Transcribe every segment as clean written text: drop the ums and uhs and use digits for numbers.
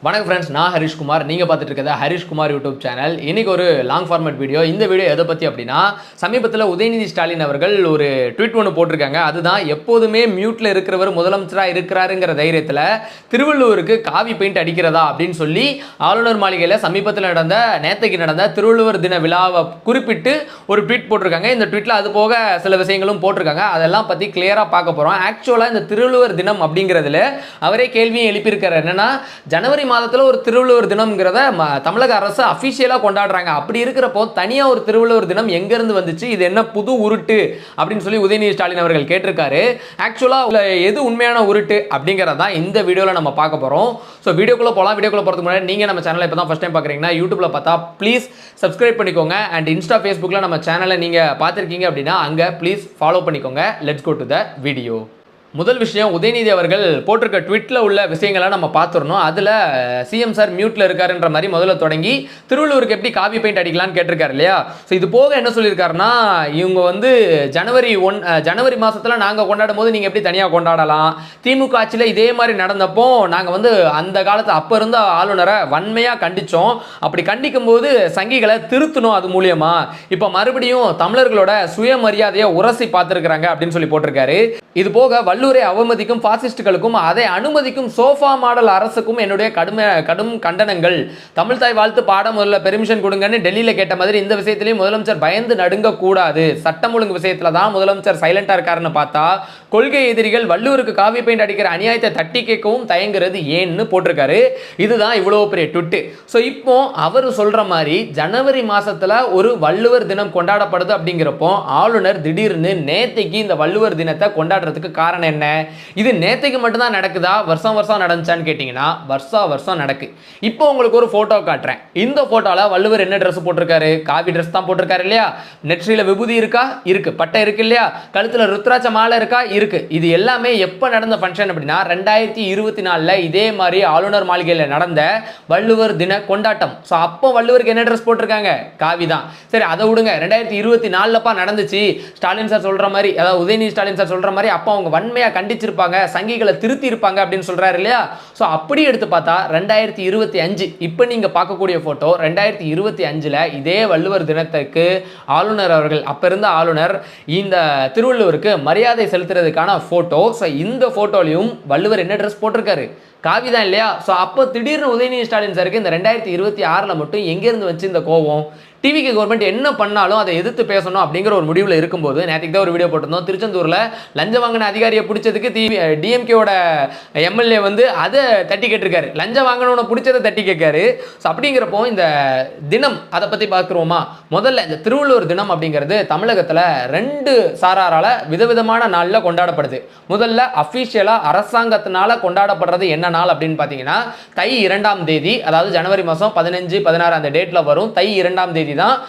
வணக்கம் ஃப்ரெண்ட்ஸ், நான் ஹரிஷ்குமார். நீங்கள் பார்த்துட்டு இருக்கிறது ஹரிஷ்குமார் யூடியூப் சேனல். இன்றைக்கி ஒரு லாங் ஃபார்மேட் வீடியோ. இந்த வீடியோ எதை பற்றி அப்படின்னா, சமீபத்தில் உதயநிதி ஸ்டாலின் அவர்கள் ஒரு ட்வீட் ஒன்று போட்டிருக்காங்க. அதுதான், எப்போதுமே மியூட்டில் இருக்கிறவர் முதலமைச்சராக இருக்கிறாருங்கிற தைரியத்தில் திருவள்ளுவருக்கு காவி பெயிண்ட் அடிக்கிறதா அப்படின்னு சொல்லி ஆளுநர் மாளிகையில் சமீபத்தில் நேற்றைக்கு நடந்த திருவள்ளுவர் தின விழாவை குறிப்பிட்டு ஒரு ட்வீட் போட்டிருக்காங்க. இந்த ட்வீட்டில் அது போக சில விஷயங்களும் போட்டிருக்காங்க. அதெல்லாம் பற்றி கிளியராக பார்க்க போகிறோம். ஆக்சுவலாக இந்த திருவள்ளுவர் தினம் அப்படிங்கிறதுல அவரே கேள்வியும் எழுப்பியிருக்காரு. என்னென்னா, ஜனவரி மாதத்தில் ஒரு திருவள்ளுவர் தினம்ங்கிறத தமிழக அரசு அஃபிஷியலாக கொண்டாடுறாங்க. அப்படி இருக்கிறப்போ தனியாக ஒரு திருவள்ளுவர் தினம் எங்கேருந்து வந்துச்சு, இது என்ன புது உருட்டு அப்படின்னு சொல்லி உதயநிதி ஸ்டாலின் அவர்கள் கேட்டிருக்காரு. ஆக்சுவலாக எது உண்மையான உருட்டு அப்படிங்கிறத இந்த வீடியோவில் நம்ம பார்க்க போகிறோம். ஸோ வீடியோக்குள்ளே போகலாம். வீடியோக்குள்ளே போகிறதுக்கு முன்னாடி நீங்கள் நம்ம சேனலை இப்போ தான் ஃபஸ்ட் டைம் பார்க்குறீங்கன்னா யூடியூப்பில் பார்த்தா ப்ளீஸ் சப்ஸ்கிரைப் பண்ணிக்கோங்க. அண்ட் இன்ஸ்டா ஃபேஸ்புக்கில் நம்ம சேனலை நீங்கள் பார்த்துருக்கீங்க அப்படின்னா அங்கே ப்ளீஸ் ஃபாலோ பண்ணிக்கோங்க. Let's go to the video. முதல் விஷயம், உதயநிதி அவர்கள் போட்டிருக்க ட்வீட்டில் உள்ள விஷயங்களை நம்ம பார்த்துடணும். அதில் சிஎம் சார் மியூட்டில் இருக்காருன்ற மாதிரி முதல்ல தொடங்கி திருவள்ளுவருக்கு எப்படி காவி பெயிண்ட் அடிக்கலான்னு கேட்டிருக்காரு இல்லையா. ஸோ இது போக என்ன சொல்லியிருக்காருன்னா, இவங்க ஜனவரி மாதத்தில் நாங்கள் கொண்டாடும் போது நீங்கள் எப்படி தனியாக கொண்டாடலாம், திமுக ஆட்சியில் இதே மாதிரி நடந்தப்போ நாங்கள் அந்த காலத்தில் அப்போ இருந்த ஆளுநரை வன்மையாக கண்டித்தோம். அப்படி கண்டிக்கும் போது சங்கிகளை திருத்தணும். அது மூலியமா இப்போ மறுபடியும் தமிழர்களோட சுயமரியாதையை உரசி பார்த்துருக்குறாங்க அப்படின்னு சொல்லி போட்டிருக்காரு. இது போக வள்ளுவரை அவமதிக்கும் பாசிஸ்டுகளுக்கும் அதை அனுமதிக்கும் சோஃபா மாடல் அரசுக்கும் என்னுடைய கடும் கண்டனங்கள். தமிழ் தாய் வாழ்த்து பாட முதல்ல பெர்மிஷன் கொடுங்கன்னு டெல்லியில் கேட்ட மாதிரி இந்த விஷயத்திலையும் முதலமைச்சர் பயந்து நடுங்க கூடாது. சட்டம் ஒழுங்கு விஷயத்துல தான் முதலமைச்சர் சைலண்டா இருக்காருன்னு பார்த்தா, கொள்கை எதிரிகள் வள்ளுவருக்கு காவி பெயிண்ட் அடிக்கிற அநியாயத்தை தட்டி கேட்கவும் தயங்குறது ஏன்னு போட்டிருக்காரு. இதுதான் இவ்வளவு பெரிய ட்விட்டு. ஸோ இப்போ அவர் சொல்ற மாதிரி ஜனவரி மாசத்துல ஒரு வள்ளுவர் தினம் கொண்டாடப்படுது அப்படிங்கிறப்போ ஆளுநர் திடீர்னு நேத்தைக்கு இந்த வள்ளுவர் தினத்தை கொண்டாடுறதுக்கு காரணம் என்ன? இது நேத்தைக்கு மட்டும்தான் நடக்குதா, வருஷம் வருஷம் நடந்துச்சான்னு கேட்டீங்கன்னா வருஷம் நடக்கு. இப்போ உங்களுக்கு ஒரு போட்டோ காட்டுறேன். இந்த போட்டோல வள்ளுவர் என்ன ட்ரெஸ் போட்டிருக்காரு? காவி ட்ரெஸ் தான் போட்டிருக்காரு இல்லையா. நெற்றியில விபூதி இருக்கா? இருக்கு. பட்டை இருக்கு இல்லையா. கழுத்துல ருத்ராட்ச மாலை இருக்கா? இருக்கு. இது எல்லாமே எப்ப நடந்த ஃபங்க்ஷன் அப்படின்னா 2024 இதே மாதிரி ஆளுநர் மாளிகையில் நடந்த வள்ளுவர் தின கொண்டாட்டம். ஸோ அப்போ வள்ளுவருக்கு என்ன ட்ரெஸ் போட்டிருக்காங்க? காவி தான். சரி, அதை விடுங்க. 2024 நடந்துச்சு. ஸ்டாலின் சார் சொல்ற மாதிரி, அதாவது உதயநிதி ஸ்டாலின் சார் சொல்ற மாதிரி அப்போ அவங்க வன்மையா கண்டிச்சிருப்பாங்க, சங்கிகளை திருத்தி இருப்பாங்க அப்படின்னு சொல்றாரு இல்லையா. ஸோ அப்படி எடுத்து பார்த்தா 2025 இப்போ நீங்க பார்க்கக்கூடிய போட்டோ 2025 இதே வள்ளுவர் தினத்துக்கு ஆளுநர் அவர்கள், அப்ப இருந்த ஆளுநர், இந்த திருவள்ளுவருக்கு மரியாதை செலுத்துறதுக்கான போட்டோ. ஸோ இந்த போட்டோலையும் வள்ளுவர் என்ன ட்ரெஸ் போட்டிருக்காரு? காவி தான் இல்லையா. ஸோ அப்போ திடீர்னு உதயநிதி ஸ்டாலின் சாருக்கு இந்த 2026 மட்டும் எங்கேருந்து வச்சு இந்த கோவம்? டிவிக்கு கவர்மெண்ட் என்ன பண்ணாலும் அதை எதிர்த்து பேசணும் அப்படிங்கிற ஒரு முடிவில் இருக்கும்போது, நேற்றுக்கு தான் ஒரு வீடியோ போட்டிருந்தோம். திருச்செந்தூரில் லஞ்சம் வாங்கின அதிகாரியை பிடிச்சதுக்கு டிஎம்கேவோட எம்எல்ஏ அதை தட்டி கேட்டிருக்காரு. லஞ்சம் வாங்கினவனை பிடிச்சதை தட்டி கேட்காரு. ஸோ அப்படிங்கிறப்போ இந்த தினம் அதை பற்றி பார்க்குறோமா? முதல்ல இந்த திருவள்ளுவர் தினம் அப்படிங்கிறது தமிழகத்தில் 2 சாராரால் விதவிதமான நாளில் கொண்டாடப்படுது. முதல்ல அஃபிஷியலாக அரசாங்கத்தினால கொண்டாடப்படுறது என்ன நாள் அப்படின்னு பார்த்தீங்கன்னா, தை 2ஆம் தேதி, அதாவது ஜனவரி மாதம் 15, 16 அந்த டேட்டில் வரும். தை 2ஆம் தேதி தான்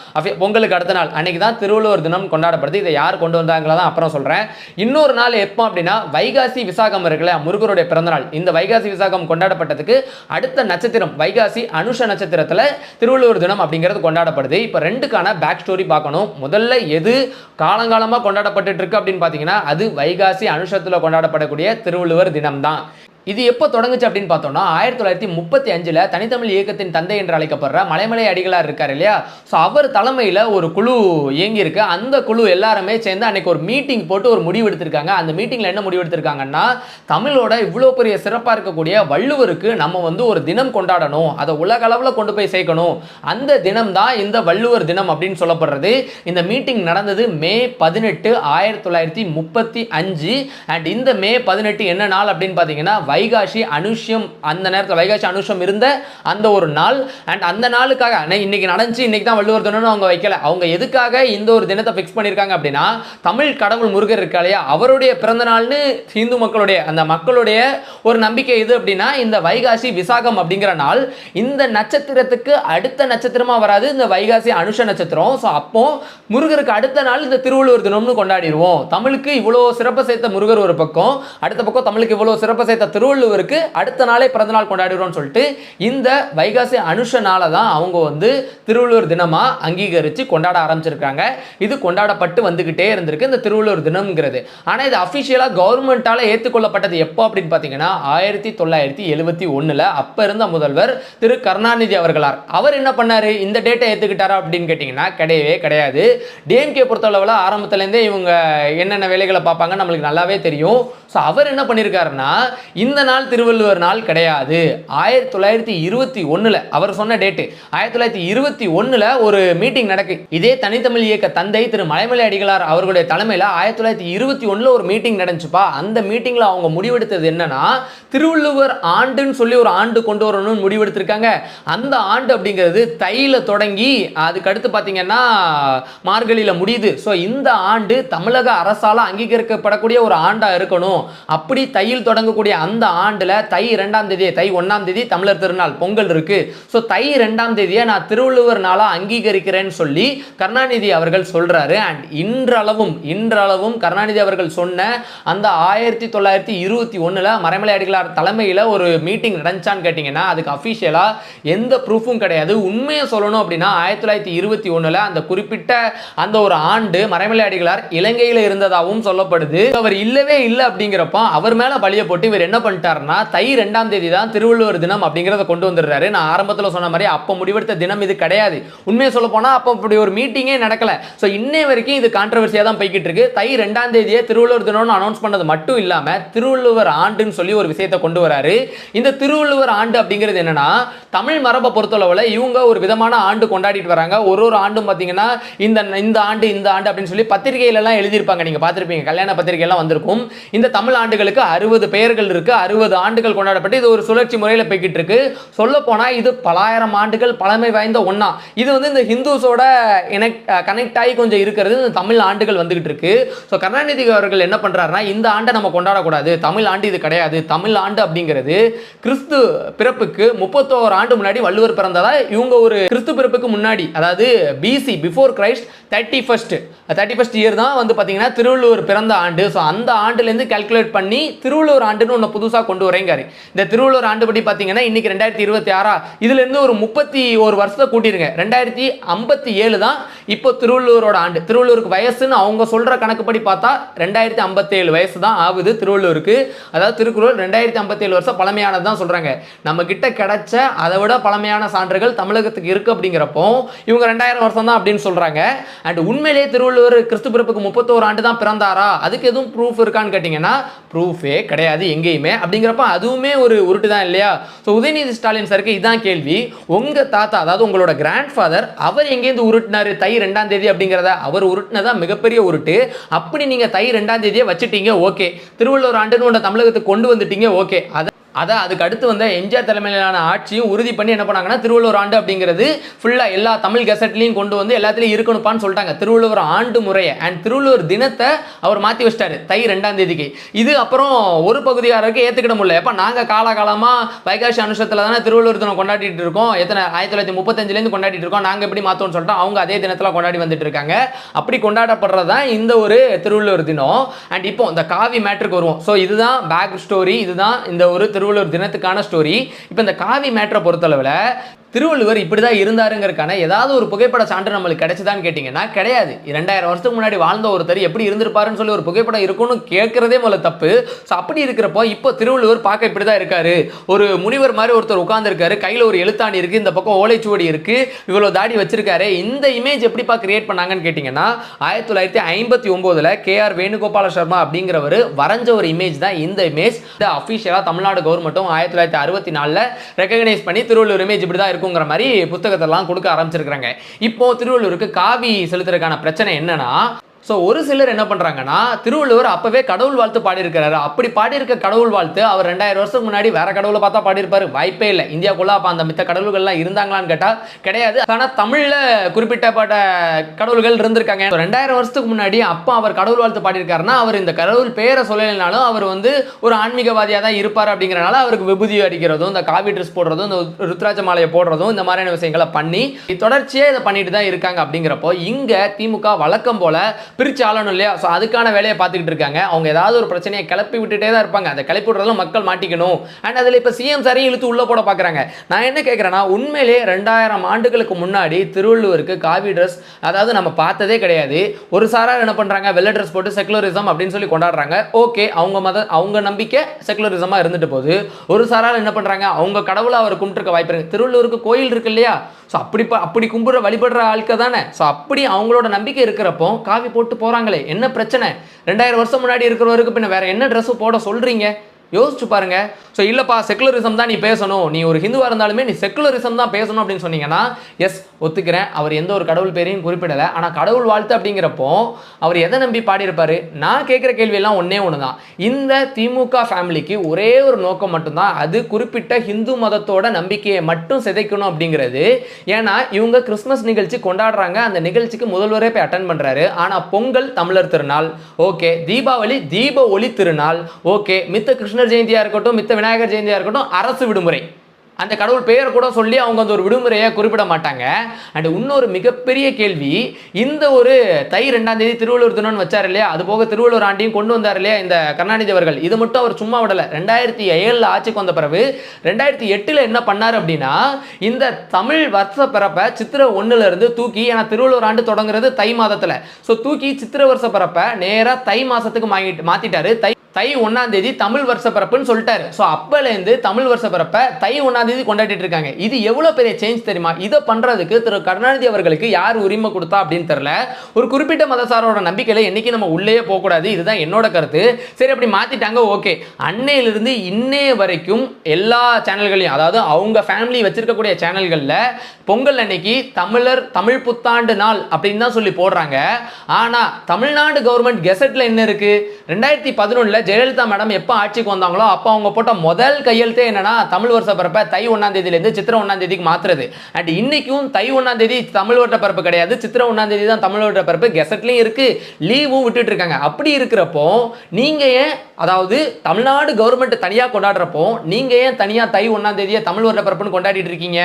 பொங்கலுக்கு அடுத்த நாள், அன்னைக்கு தான் திருவள்ளுவர் தினம் கொண்டாடப்படுது. இதை யார் கொண்டு வந்தாங்களா தான் அப்புறம் சொல்றேன். இன்னொரு நாள் எப்போ அப்படின்னா, வைகாசி விசாகம் இருக்குல்ல, முருகருடைய பிறந்த நாள். இந்த வைகாசி விசாகம் கொண்டாடப்பட்டதுக்கு அடுத்த நட்சத்திரம் வைகாசி அனுஷ நட்சத்திரத்தில் திருவள்ளுவர் தினம் அப்படிங்கிறது கொண்டாடப்படுது. இப்போ 2க்கான பேக் ஸ்டோரி பார்க்கணும். முதல்ல எது காலங்காலமாக கொண்டாடப்பட்டு இருக்கு அப்படின்னு பார்த்தீங்கன்னா, அது வைகாசி அனுஷத்தில் கொண்டாடப்படக்கூடிய திருவள்ளுவர் தினம் தான். இது எப்போ தொடங்குச்சு அப்படின்னு பார்த்தோம்னா, 1935 தனித்தமிழ் இயக்கத்தின் தந்தை என்று அழைக்கப்படுற மலைமலை அடிகளார் இருக்கார் இல்லையா. ஸோ அவர் தலைமையில் ஒரு குழு இயங்கியிருக்கு. அந்த குழு எல்லாருமே சேர்ந்து அன்னைக்கு ஒரு மீட்டிங் போட்டு ஒரு முடிவு எடுத்திருக்காங்க. அந்த மீட்டிங்கில் என்ன முடிவு எடுத்திருக்காங்கன்னா, தமிழோட இவ்வளோ பெரிய சிறப்பாக இருக்கக்கூடிய வள்ளுவருக்கு நம்ம ஒரு தினம் கொண்டாடணும், அதை உலக அளவில் கொண்டு போய் சேர்க்கணும். அந்த தினம் தான் இந்த வள்ளுவர் தினம் அப்படின்னு சொல்லப்படுறது. இந்த மீட்டிங் நடந்தது மே 18, 1935. அண்ட் இந்த மே 18 என்ன நாள் அப்படின்னு பார்த்தீங்கன்னா, வைகாசி அனுஷம். அந்த நேரத்தில் வைகாசி அனுஷம் இருந்த அந்த ஒரு நாள். அண்ட் அந்த நாளுக்காக இன்னைக்கு நடந்துச்சு, இன்னைக்கு தான் வள்ளுவர் தினம்னு அவங்க வைக்கல. அவங்க எதுக்காக இந்த ஒரு தினத்தை ஃபிக்ஸ் பண்ணியிருக்காங்க அப்படின்னா, தமிழ் கடவுள் முருகர் இருக்கா இல்லையா, அவருடைய பிறந்த நாள்னு ஹிந்து மக்களுடைய அந்த மக்களுடைய ஒரு நம்பிக்கை எது அப்படின்னா, இந்த வைகாசி விசாகம் அப்படிங்கிற நாள். இந்த நட்சத்திரத்துக்கு அடுத்த நட்சத்திரமா வராது இந்த வைகாசி அனுஷ நட்சத்திரம். ஸோ அப்போ முருகருக்கு அடுத்த நாள் இந்த திருவள்ளுவர் தினம்னு கொண்டாடிடுவோம். தமிழுக்கு இவ்வளோ சிறப்பு சேர்த்த முருகர் ஒரு பக்கம், அடுத்த பக்கம் தமிழுக்கு இவ்வளோ சிறப்பு சேர்த்த திருவள்ளுவருக்கு அடுத்த நாளே பிறந்தநாள் கொண்டாடுறோம்னு சொல்லிட்டு இந்த வைகாசி அனுஷ நாளை தான் அவங்க வந்து திருவள்ளுவர் தினமா அங்கீகரித்து கொண்டாட ஆரம்பிச்சிருக்காங்க. இது கொண்டாடப்பட்டு வந்துகிட்டே இருந்திருக்கு இந்த திருவள்ளுவர் தினம்ங்கிறது. ஆனால் இது அஃபிஷியலாக கவர்மெண்டால ஏற்றுக்கொள்ளப்பட்டது எப்போ அப்படின்னு பார்த்தீங்கன்னா 1971 அப்ப இருந்த முதல்வர் திரு கருணாநிதி அவர்களார். அவர் என்ன பண்ணாரு, இந்த டேட்டை ஏற்றுக்கிட்டாரா அப்படின்னு கேட்டிங்கன்னா கிடையவே கிடையாது. டிஎம்கே பொறுத்தளவில் ஆரம்பத்துலேருந்தே இவங்க என்னென்ன வேலைகளை பார்ப்பாங்க நம்மளுக்கு நல்லாவே தெரியும். ஸோ அவர் என்ன பண்ணியிருக்காருன்னா இந்த நாள் திருவள்ளுவர் நாள் கிடையாது. 1921 அவர் சொன்ன டேட்டு 1921 ஒரு மீட்டிங் நடக்கு. இதே தனித்தமிழ் இயக்க தந்தை திரு மலைமலை அடிகளார் அவர்களுடைய தலைமையில் 1921 ஒரு மீட்டிங் நடந்துச்சுப்பா. அந்த மீட்டிங்ல அவங்க முடிவெடுத்தது என்னன்னா திருவள்ளுவர் ஆண்டுன்னு சொல்லி ஒரு ஆண்டு கொண்டு வரணும்னு முடிவெடுத்திருக்காங்க. அந்த ஆண்டு அப்படிங்கிறது தையில தொடங்கி அதுக்கு அடுத்து பார்த்தீங்கன்னா மார்கழியில முடியுது. ஸோ இந்த ஆண்டு தமிழக அரசால் அங்கீகரிக்கப்படக்கூடிய ஒரு ஆண்டா இருக்கணும். அப்படி தையில் தொடங்கக்கூடிய அந்த ஆண்டுல தை 2ஆம் தேதி, தை 1ஆம் தேதி தமிழர் திருநாள் பொங்கல் இருக்கு. ஸோ தை 2ஆம் தேதியை நான் திருவள்ளுவர் நாளா அங்கீகரிக்கிறேன்னு சொல்லி கருணாநிதி அவர்கள் சொல்றாரு. அண்ட் இன்றளவும் கருணாநிதி அவர்கள் சொன்ன அந்த 1921 மறைமலை அடிகளார் தலைமையில் ஒரு மீட்டிங் நடந்துச்சான்னு கேட்டீங்கன்னா அதுக்கு அஃபிஷியலா எந்த ப்ரூஃபும் கிடையாது. உண்மையை சொல்லணும் அப்படின்னா 1921 அந்த குறிப்பிட்ட அந்த ஒரு ஆண்டு மறைமலை அடிகளார் இலங்கையில் இருந்ததாகவும் சொல்லப்படுது. அவர் இல்லவே இல்லை அப்படிங்கிறப்ப அவர் மேல பழிய போட்டு இவர் என்ன பண்ணிட்டாருன்னா தை 2ஆம் தேதி தான் திருவள்ளுவர் தினம் அப்படிங்கிறத கொண்டு வந்துடுறாரு. நான் ஆரம்பத்தில் சொன்ன மாதிரி அப்போ முடிவெடுத்த தினம் இது கிடையாது. உண்மையை சொல்ல போனா அப்போ அப்படி ஒரு மீட்டிங்கே நடக்கல. ஸோ இன்னை வரைக்கும் இது கான்ட்ரவர்சியா தான் போய்கிட்டு இருக்கு. தை 2ஆம் தேதியே திருவள்ளுவர் தினம்னு அனௌன்ஸ் பண்ணது மட்டும் இல்லாம திருவள்ளுவர் ஆண்டுன்னு சொல்லி ஒரு விஷயத்தை கொண்டு வராரு. இந்த திருவள்ளுவர் ஆண்டு அப்படிங்கிறது என்னன்னா தமிழ் மரபை பொறுத்தளவுல இவங்க ஒரு விதமான ஆண்டு கொண்டாடிட்டு வராங்க. ஒரு ஆண்டும் பார்த்தீங்கன்னா இந்த ஆண்டு அப்படின்னு சொல்லி பத்திரிகையில எல்லாம் எழுதியிருப்பாங்க. நீங்க பார்த்திருப்பீங்க, கல்யாண பத்திரிகை எல்லாம் வந்திருக்கும். இந்த தமிழ் ஆண்டுகளுக்கு 60 பெயர்கள் இருக்கு. 60 ஆண்டுகள் கொண்டாடப்பட்டு இது ஒரு சுழற்சி முறையில் போய்கிட்டு இருக்கு. சொல்ல போனா இது பலாயிரம் ஆண்டுகள் பழமை வாய்ந்த ஒன்னா. இது வந்து இந்த ஹிந்துஸோட கனெக்ட் ஆகி கொஞ்சம் இருக்கிறது இந்த தமிழ் ஆண்டுகள் வந்துகிட்டு இருக்கு. ஸோ கருணாநிதி அவர்கள் என்ன பண்றாருன்னா இந்த ஆண்டை நம்ம கொண்டாடக்கூடாது, தமிழ் ஆண்டு இது கிடையாது. தமிழ் ஆண்டு அப்படிங்கிறது கிறிஸ்து பிறப்புக்கு 31 ஆண்டு முன்னாடி வள்ளுவர் பிறந்ததா இவங்க ஒரு கிறிஸ்து பிறப்புக்கு முன்னாடி, அதாவது PC before Christ 31st year தான் வந்து பார்த்தீங்கன்னா திருவள்ளுவர் பிறந்த ஆண்டு. ஸோ அந்த ஆண்டுலேருந்து கால்குலேட் பண்ணி திருவள்ளுவர் ஆண்டுன்னு ஒன்று புதுசாக கொண்டு வரேங்காரு. இந்த திருவள்ளுவர் ஆண்டு படி பார்த்தீங்கன்னா இன்னைக்கு 2026 இதுலேருந்து ஒரு 31 வருஷத்தை கூட்டிருங்க. 2057 தான் இப்போ திருவள்ளுவரோட ஆண்டு. திருவள்ளுவருக்கு வயசுன்னு அவங்க சொல்ற கணக்குப்படி பார்த்தா 2057 வயசு தான் ஆகுது திருவள்ளுவருக்கு. அதாவது திருக்குறள் 2057 வருஷம் பழமையானது தான் சொல்றாங்க. நம்ம கிட்ட கிடைச்ச அதை விட பழமையான சான்றுகள் தமிழகத்துக்கு இருக்கு அப்படிங்கிறப்போ இவங்க 2000 வருஷம் தான் அப்படின்னு சொல்றாங்க. அண்ட் உண்மையிலேயே திருவள்ளுவர் கிறிஸ்து பிறப்புக்கு 31 ஆண்டு தான் பிறந்தாரா, அதுக்கு எதுவும் ப்ரூஃப் இருக்கான்னு கேட்டீங்கன்னா ப்ரூஃபே கிடையாது எங்கேயுமே. அப்படிங்கிறப்ப அதுவுமே ஒரு உருட்டு தான் இல்லையா? ஸோ உதயநிதி ஸ்டாலின் சருக்கு இதான் கேள்வி. உங்க தாத்தா, அதாவது உங்களோட கிராண்ட் ஃபாதர், அவர் எங்கேருந்து உருட்டினாரு தை 2ஆம் தேதி அப்படிங்கிறத? அவர் உருட்டினதா மிகப்பெரிய உருட்டு. அப்படி நீங்க தை 2ஆம் தேதியை வச்சுட்டீங்க, ஓகே. திருவள்ளுவர் ஆண்டுன்னு ஒன்று தமிழகத்துக்கு கொண்டு வந்துட்டீங்க, ஓகே. அதுக்கு அடுத்து வந்த எம்ஜிஆர் தலைமையிலான ஆட்சியும் உறுதி பண்ணி என்ன பண்ணாங்கன்னா திருவள்ளுவர் ஆண்டு அப்படிங்கிறது ஃபுல்லாக எல்லா தமிழ் கெசட்லையும் கொண்டு வந்து எல்லாத்துலையும் இருக்கணும்ப்பான்னு சொல்லிட்டாங்க திருவள்ளுவர் ஆண்டு முறையை. அண்ட் திருவள்ளுவர் தினத்தை அவர் மாற்றி வச்சிட்டாரு தை 2ஆம் தேதிக்கு. இது அப்புறம் ஒரு பகுதியாருக்கு ஏற்றுக்கிட முடியல. எப்போ நாங்கள் காலகாலமாக வைகாசி அனுஷத்தில் தானே திருவள்ளுவர் தினம் கொண்டாடிட்டு இருக்கோம், எத்தனை 1935 கொண்டாடிட்டு இருக்கோம், நாங்கள் எப்படி மாற்றோம்னு சொல்லிட்டு அவங்க அதே தினத்தில் கொண்டாடி வந்துட்டு இருக்காங்க. அப்படி கொண்டாடப்படுறது தான் இந்த ஒரு திருவள்ளுவர் தினம். அண்ட் இப்போ இந்த காவி மேட்ருக்கு வருவோம். ஸோ இதுதான் பேக் ஸ்டோரி, இதுதான் இந்த ஒரு திருவள்ளுவர் தினத்துக்கான ஸ்டோரி. இப்போ இந்த காவி மேட்டரை பொறுத்தளவில் திருவள்ளுவர் இப்படிதான் இருந்தாருங்கிறதுக்கான ஏதாவது ஒரு புகைப்பட சான்று நம்மளுக்கு கிடைச்சதான்னு கேட்டிங்கன்னா கிடையாது. 2000 வருஷத்துக்கு முன்னாடி வாழ்ந்த ஒருத்தர் எப்படி இருந்திருப்பாருன்னு சொல்லி ஒரு புகைப்படம் இருக்குன்னு கேட்கறதே முதல்ல தப்பு. ஸோ அப்படி இருக்கிறப்போ இப்போ திருவள்ளுவர் பார்க்க இப்படி தான் இருக்காரு. ஒரு முனிவர் மாதிரி ஒருத்தர் உட்கார்ந்துருக்காரு, கையில் ஒரு எழுத்தாணி இருக்கு, இந்த பக்கம் ஓலைச்சுவடி இருக்கு, இவ்வளோ தாடி வச்சிருக்காரு. இந்த இமேஜ் எப்படிப்பா கிரியேட் பண்ணாங்கன்னு கேட்டிங்கன்னா 1959 KR வேணுகோபால சர்மா அப்படிங்கிறவர் வரைஞ்ச ஒரு இமேஜ் தான் இந்த இமேஜ். இந்த அஃபிஷியலாக தமிழ்நாடு கவர்மெண்ட்டும் 1964 ரெகக்னைஸ் பண்ணி திருவள்ளுவர் இமேஜ் இப்படி தான் இருக்குங்கிற மாதிரி புத்தகத்தெல்லாம் கொடுக்க ஆரம்பிச்சிருக்காங்க. இப்போ திருவள்ளுவருக்கு காவி செலுத்துறதுக்கான பிரச்சனை என்னன்னா, ஸோ ஒரு சிலர் என்ன பண்ணுறாங்கன்னா திருவள்ளுவர் அப்போவே கடவுள் வாழ்த்து பாடியிருக்கிறாரு. அப்படி பாடியிருக்க கடவுள் வாழ்த்து அவர் 2000 வருஷத்துக்கு முன்னாடி வேற கடவுளை பார்த்தா பாடியிருப்பாரு, வாய்ப்பே இல்லை. இந்தியாவுக்குள்ள அப்போ அந்த மித்த கடவுள்கள்லாம் இருந்தாங்களான்னு கேட்டால் கிடையாது. ஆனால் தமிழில் குறிப்பிட்டப்பட்ட கடவுள்கள் இருந்திருக்காங்க. 2000 வருஷத்துக்கு முன்னாடி அப்போ அவர் கடவுள் வாழ்த்து பாடியிருக்காருன்னா அவர் இந்த கடவுள் பேரை சொல்லலைனாலும் அவர் வந்து ஒரு ஆன்மீகவாதியாக தான் இருப்பார். அப்படிங்கிறனால அவருக்கு விபூதி அடிக்கிறதும், இந்த காவி ட்ரெஸ் போடுறதும், இந்த ருத்ராட்ச மாலையை போடுறதும், இந்த மாதிரியான விஷயங்களை பண்ணி தொடர்ச்சியாக இதை பண்ணிட்டு தான் இருக்காங்க. அப்படிங்கிறப்போ இங்கே திமுக வழக்கம் போல பிரித்து ஆளணும் இல்லையா? ஸோ அதுக்கான வேலையை பார்த்துக்கிட்டு இருக்காங்க. அவங்க ஏதாவது ஒரு பிரச்சனையை கிளப்பி விட்டுட்டே தான் இருப்பாங்க. அதை கிளப்பி விடுறதுல மக்கள் மாட்டிக்கணும். அண்ட் அதில் இப்போ சிஎம் சாரையும் இழுத்து உள்ள போட பார்க்குறாங்க. நான் என்ன கேட்குறேன்னா, உண்மையிலே 2000 ஆண்டுகளுக்கு முன்னாடி திருவள்ளுவருக்கு காவி ட்ரெஸ் அதாவது நம்ம பார்த்ததே கிடையாது. ஒரு சாரார் என்ன பண்ணுறாங்க, வெள்ளை ட்ரெஸ் போட்டு செக்குலரிசம் அப்படின்னு சொல்லி கொண்டாடுறாங்க. ஓகே, அவங்க நம்பிக்கை செக்குலரிசமாக இருந்துட்டு போகுது. ஒரு சாரார் என்ன பண்ணுறாங்க, அவங்க கடவுளை அவர் கும்பிட்டுருக்க வாய்ப்பு இருக்கு. திருவள்ளுவருக்கு கோயில் இருக்கு இல்லையா? ஸோ அப்படி கும்பிட்ற வழிபடுற ஆட்கள் தானே. ஸோ அப்படி அவங்களோட நம்பிக்கை இருக்கிறப்போ காவி போட்டு போகிறாங்களே, என்ன பிரச்சனை? 2000 வருஷம் முன்னாடி இருக்கிறவருக்கு பின்ன வேற என்ன ட்ரெஸ் போட சொல்கிறீங்க? யோசிச்சு பாருங்க. ஸோ இல்லைப்பா செக்குலரிசம் தான் நீ பேசணும், நீ ஒரு ஹிந்துவாக இருந்தாலுமே நீ செக்குலரிசம் தான் பேசணும் அப்படின்னு சொன்னீங்கன்னா எஸ் ஒத்துக்கிறேன். அவர் எந்த ஒரு கடவுள் பேரையும் குறிப்பிடலை. ஆனால் கடவுள் வாழ்த்து அப்படிங்கிறப்போ அவர் எதை நம்பி பாடியிருப்பாரு? நான் கேட்குற கேள்வியெல்லாம் ஒன்றே ஒன்று தான். இந்த திமுக ஃபேமிலிக்கு ஒரே ஒரு நோக்கம் மட்டும்தான், அது குறிப்பிட்ட ஹிந்து மதத்தோட நம்பிக்கையை மட்டும் சிதைக்கணும் அப்படிங்கிறது. ஏன்னா இவங்க கிறிஸ்மஸ் நிகழ்ச்சி கொண்டாடுறாங்க, அந்த நிகழ்ச்சிக்கு முதல்வரே போய் அட்டன் பண்ணுறாரு. ஆனால் பொங்கல் தமிழர் திருநாள் ஓகே, தீபாவளி தீப ஒளி திருநாள் ஓகே, மித்த கிருஷ்ண ஜெயந்தியா இருக்கட்டும், மித்த விநாயகர் ஜெயந்தியா இருக்கட்டும், அரசு விடுமுறை. அந்த கடவுள் பெயர் கூட சொல்லி அவங்க அந்த ஒரு விடுமுறையை குறிப்பிட மாட்டாங்க. அண்ட் இன்னொரு மிகப்பெரிய கேள்வி, இந்த ஒரு தை 2ஆம் தேதி திருவள்ளுவர் தினம் வச்சார் இல்லையா, அது போக திருவள்ளுவர் ஆண்டியும் கொண்டு வந்தார் இல்லையா இந்த கருணாநிதி அவர்கள். இது மட்டும் அவர் சும்மா விடலை. 2007 ஆட்சிக்கு வந்த பிறகு 2008 என்ன பண்ணார் அப்படின்னா, இந்த தமிழ் வருஷ பிறப்பை சித்திரை 1ல இருந்து தூக்கி, ஏன்னா திருவள்ளுவர் ஆண்டு தொடங்குறது தை மாதத்தில், ஸோ தூக்கி சித்திரை வருஷ பிறப்பை நேராக தை மாசத்துக்கு மாத்திட்டாரு. தை 1ஆம் தேதி தமிழ் வருஷ பிறப்புன்னு சொல்லிட்டாரு. ஸோ அப்பலேருந்து தமிழ் வருஷ பிறப்பை தை 1ஆம் தேதி கொண்டாடிட்டு இருக்காங்க. இது எவ்வளோ பெரிய சேஞ்ச் தெரியுமா? இதை பண்ணுறதுக்கு திரு கருணாநிதி அவர்களுக்கு யார் உரிமை கொடுத்தா அப்படின்னு தெரியல. ஒரு குறிப்பிட்ட மதசாரோட நம்பிக்கையில் என்னைக்கு நம்ம உள்ளே போகக்கூடாது, இதுதான் என்னோட கருத்து. சரி, அப்படி மாற்றிட்டாங்க ஓகே. அன்னையிலிருந்து இன்னைய வரைக்கும் எல்லா சேனல்களையும், அதாவது அவங்க ஃபேமிலி வச்சிருக்கக்கூடிய சேனல்களில் பொங்கல் அன்னைக்கு தமிழ் புத்தாண்டு நாள் அப்படின்னு தான் சொல்லி போடுறாங்க. ஆனால் தமிழ்நாடு கவர்மெண்ட் கெசட்டில் என்ன இருக்கு? 2011 ஜெயலலிதா மேடம் எப்போ ஆட்சிக்கு வந்தாங்களோ அப்போ அவங்க போட்ட முதல் கையெழுத்தே என்னன்னா, தமிழ் வருஷ பிறப்பை தை 1ஆம் தேதியிலேருந்து சித்திரை 1ஆம் தேதிக்கு மாற்றுறது. அண்ட் இன்னைக்கும் தை 1ஆம் தேதி தமிழ் வருட பிறப்பு கிடையாது, சித்திரை 1ஆம் தேதி தான் தமிழ் வருட பிறப்பு. கெசட்லையும் இருக்கு, லீவும் விட்டுட்டு இருக்காங்க. அப்படி இருக்கிறப்போ நீங்க ஏன், அதாவது தமிழ்நாடு கவர்மெண்ட் தனியாக கொண்டாடுறப்போ நீங்க ஏன் தனியாக தை 1ஆம் தேதியை தமிழ் வருட பிறப்புன்னு கொண்டாடிட்டு இருக்கீங்க?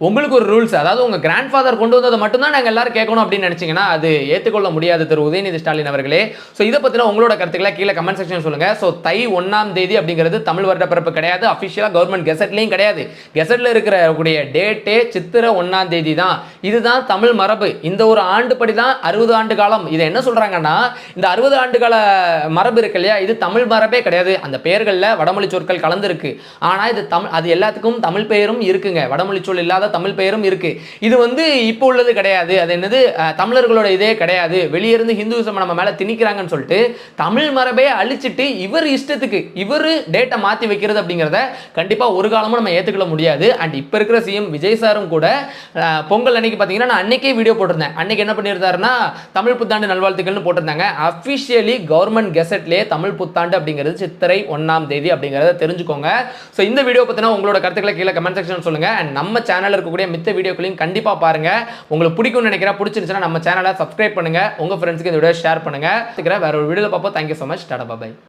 உங்களுக்கு ஒரு ரூல்ஸ், அதாவது உங்க கிராண்ட் ஃபாதர் கொண்டு வந்ததை மட்டும்தான் நாங்கள் எல்லாரும் கேட்கணும் அப்படின்னு நினைச்சீங்கன்னா அது ஏற்றுக்கொள்ள முடியாது திரு உதயநிதி ஸ்டாலின் அவர்களே. ஸோ இதை பற்றின உங்களோட கருத்துக்களை கீழே கமெண்ட் செக்ஷன் சொல்லுங்க. ஸோ தை 1ஆம் தேதி அப்படிங்கிறது தமிழ் வருட பிறப்பு கிடையாது, அஃபிஷியலாக கவர்மெண்ட் கெசட்லையும் கிடையாது. கெசட்டில் இருக்கிற டேட்டே சித்திரை 1ஆம் தேதி தான். இதுதான் தமிழ் மரபு. இந்த ஒரு ஆண்டு படி தான் 60 ஆண்டு காலம். இதை என்ன சொல்றாங்கன்னா, இந்த 60 ஆண்டு கால மரபு இருக்கு இல்லையா, இது தமிழ் மரபே கிடையாது. அந்த பெயர்களில் வடமொழி சொற்கள் கலந்துருக்கு. ஆனால் இது தமிழ், அது எல்லாத்துக்கும் தமிழ் பெயரும் இருக்குங்க, வடமொழி சொல் இல்லாத தமிழ் பெயரும் இருக்கு. இது இப்போ உள்ளது கிடையாது. அது என்னது, தமிழர்களோட இதே கிடையாது. வெளியிருந்து ஹிந்துவிசம் நம்ம மேல திணிக்கிறாங்கன்னு சொல்லிட்டு தமிழ் மரபே அழிச்சிட்டு இவர் இஷ்டத்துக்கு இவர் டேட்டை மாத்தி வைக்கிறது அப்படிங்கிறத கண்டிப்பா ஒரு காலமும் நம்ம ஏத்துக்கொள்ள முடியாது. அண்ட் இப்ப இருக்கிற சிஎம் விஜய் சாரும் கூட பொங்கல் அன்னைக்கு பாத்தீங்கன்னா, நான் அன்னைக்கே வீடியோ போட்டிருந்தேன். அன்னைக்கு என்ன பண்ணியிருந்தாருன்னா, தமிழ் புத்தாண்டு நல்வாழ்த்துக்கள்னு போட்டிருந்தாங்க. அஃபிஷியலி கவர்மெண்ட் கெசட்லேயே தமிழ் புத்தாண்டு அப்படிங்கிறது சித்திரை 1ஆம் தேதி அப்படிங்கிறத தெரிஞ்சுக்கோங்க. ஸோ இந்த வீடியோ பத்தின உங்களோட கருத்துக்களை கீழே கமெண்ட் செக்ஷன் சொல்லுங்க. அண்ட் நம்ம சேனல் இருக்கக்கூடிய மித்த வீடியோக்களையும் கண்டிப்பா பாருங்க. உங்களுக்கு பிடிக்கும்னு நினைக்கிறேன். பிடிச்சிருந்துச்சுன்னா நம்ம சேனலை சப்ஸ்கிரைப் பண்ணுங்க, உங்க ஃப்ரெண்ட்ஸ்க்கு இந்த வீடியோ ஷேர் பண்ணுங்க. வேற ஒரு வீடியோல பார்ப்போம். Thank you so much. டாடா பாய்.